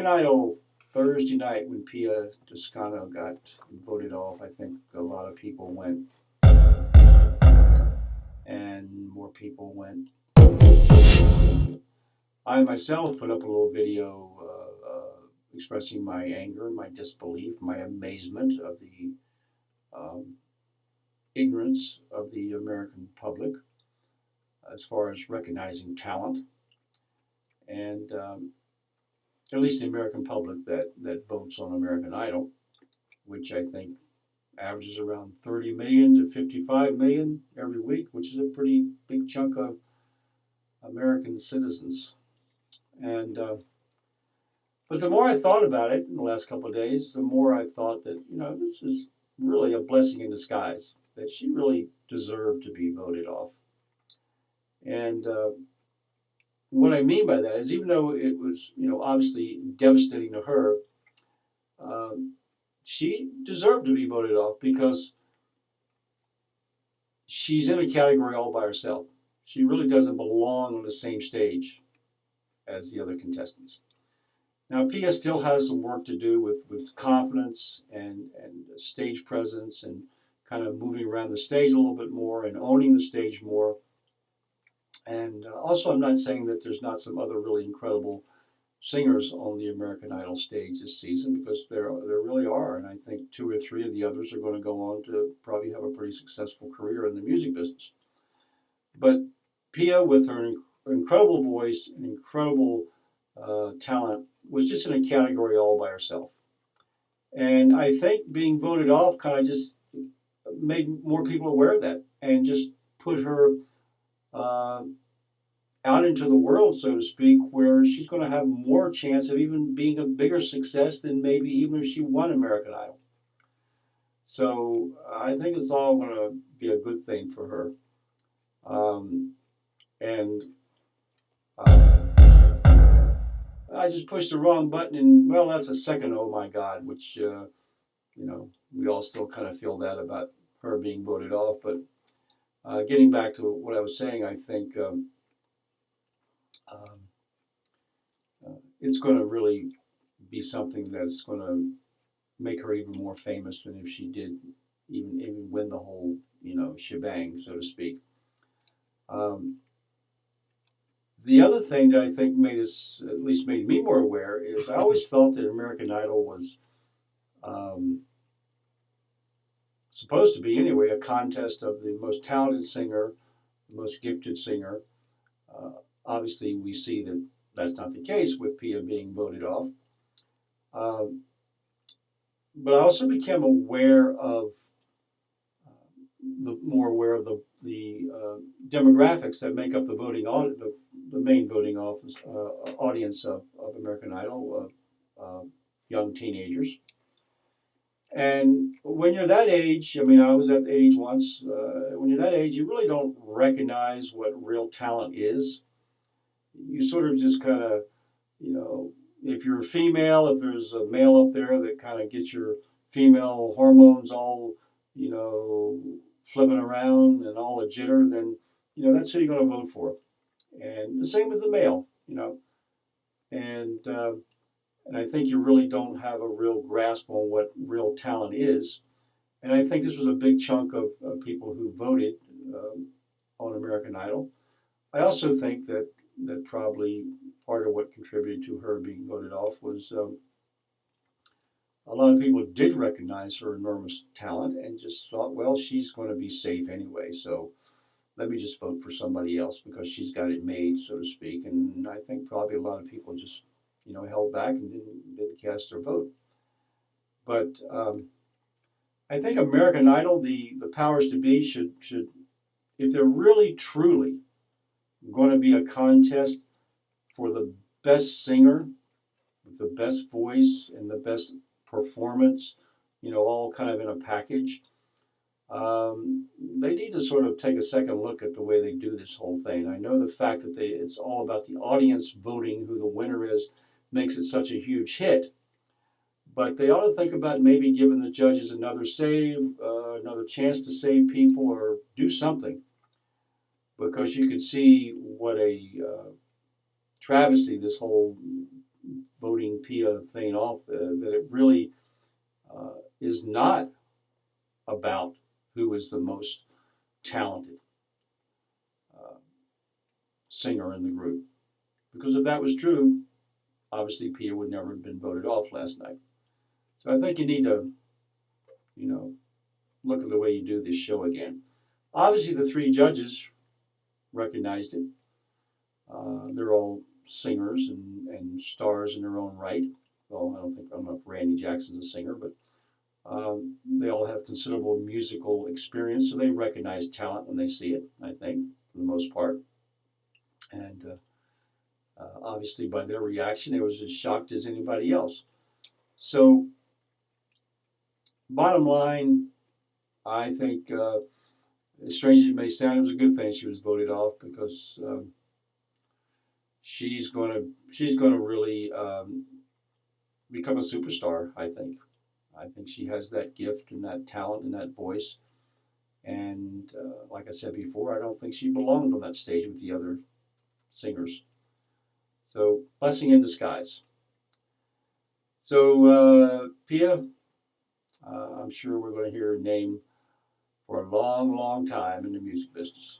American Idol Thursday night when Pia Toscano got voted off, I think a lot of people went, and more people went. I myself put up a little video expressing my anger, my disbelief, my amazement of the um, ignorance of the American public as far as recognizing talent, and at least the American public that votes on American Idol, which I think averages around 30 million to 55 million every week, which is a pretty big chunk of American citizens. And but the more I thought about it in the last couple of days, the more I thought that, this is really a blessing in disguise, that she really deserved to be voted off. And what I mean by that is, even though it was, obviously devastating to her, she deserved to be voted off because she's in a category all by herself. She really doesn't belong on the same stage as the other contestants. Now, Pia still has some work to do with confidence and stage presence and kind of moving around the stage a little bit more and owning the stage more. And also, I'm not saying that there's not some other really incredible singers on the American Idol stage this season, because there really are. And I think two or three of the others are going to go on to probably have a pretty successful career in the music business. But Pia, with her incredible voice and incredible talent, was just in a category all by herself. And I think being voted off kind of just made more people aware of that and just put her out into the world, so to speak, where she's going to have more chance of even being a bigger success than maybe even if she won American Idol. So I think it's all going to be a good thing for her. And I just pushed the wrong button, and well, that's a second oh my God, which, we all still kind of feel that about her being voted off. But getting back to what I was saying, I think it's going to really be something that's going to make her even more famous than if she did even win the whole, shebang, so to speak. The other thing that I think at least made me more aware, is I always felt that American Idol was supposed to be, anyway, a contest of the most talented singer, the most gifted singer. Obviously, we see that that's not the case with Pia being voted off. But I also became aware of the demographics that make up the voting the main voting audience of American Idol, young teenagers. And when you're that age, I mean, I was that age once. When you're that age, you really don't recognize what real talent is. You sort of just kind of, if you're a female, if there's a male up there that kind of gets your female hormones all, flipping around and all a jitter, then, that's who you're going to vote for. And the same with the male, and I think you really don't have a real grasp on what real talent is. And I think this was a big chunk of people who voted on American Idol. I also think that probably part of what contributed to her being voted off was a lot of people did recognize her enormous talent and just thought, well, she's going to be safe anyway, so let me just vote for somebody else because she's got it made, so to speak. And I think probably a lot of people just, held back and didn't cast their vote. But I think American Idol, the powers to be, should, if they're really truly going to be a contest for the best singer with the best voice and the best performance, all kind of in a package, they need to sort of take a second look at the way they do this whole thing. I know the fact that it's all about the audience voting who the winner is makes it such a huge hit, but they ought to think about maybe giving the judges another another chance to save people or do something, because you could see what a travesty this whole voting Pia thing off, that it really is not about who is the most talented uh, singer in the group. Because if that was true, obviously Pia would never have been voted off last night. So I think you need to, you know, look at the way you do this show again. Obviously, the three judges recognized it. They're all singers and stars in their own right. Well, I don't know if Randy Jackson's a singer, but they all have considerable musical experience, so they recognize talent when they see it, I think, for the most part. And obviously, by their reaction, they was as shocked as anybody else. So, bottom line, I think, as strange as it may sound, it was a good thing she was voted off because she's gonna really become a superstar. I think. I think she has that gift and that talent and that voice. And like I said before, I don't think she belonged on that stage with the other singers. So, blessing in disguise. So, Pia, I'm sure we're going to hear her name for a long, long time in the music business.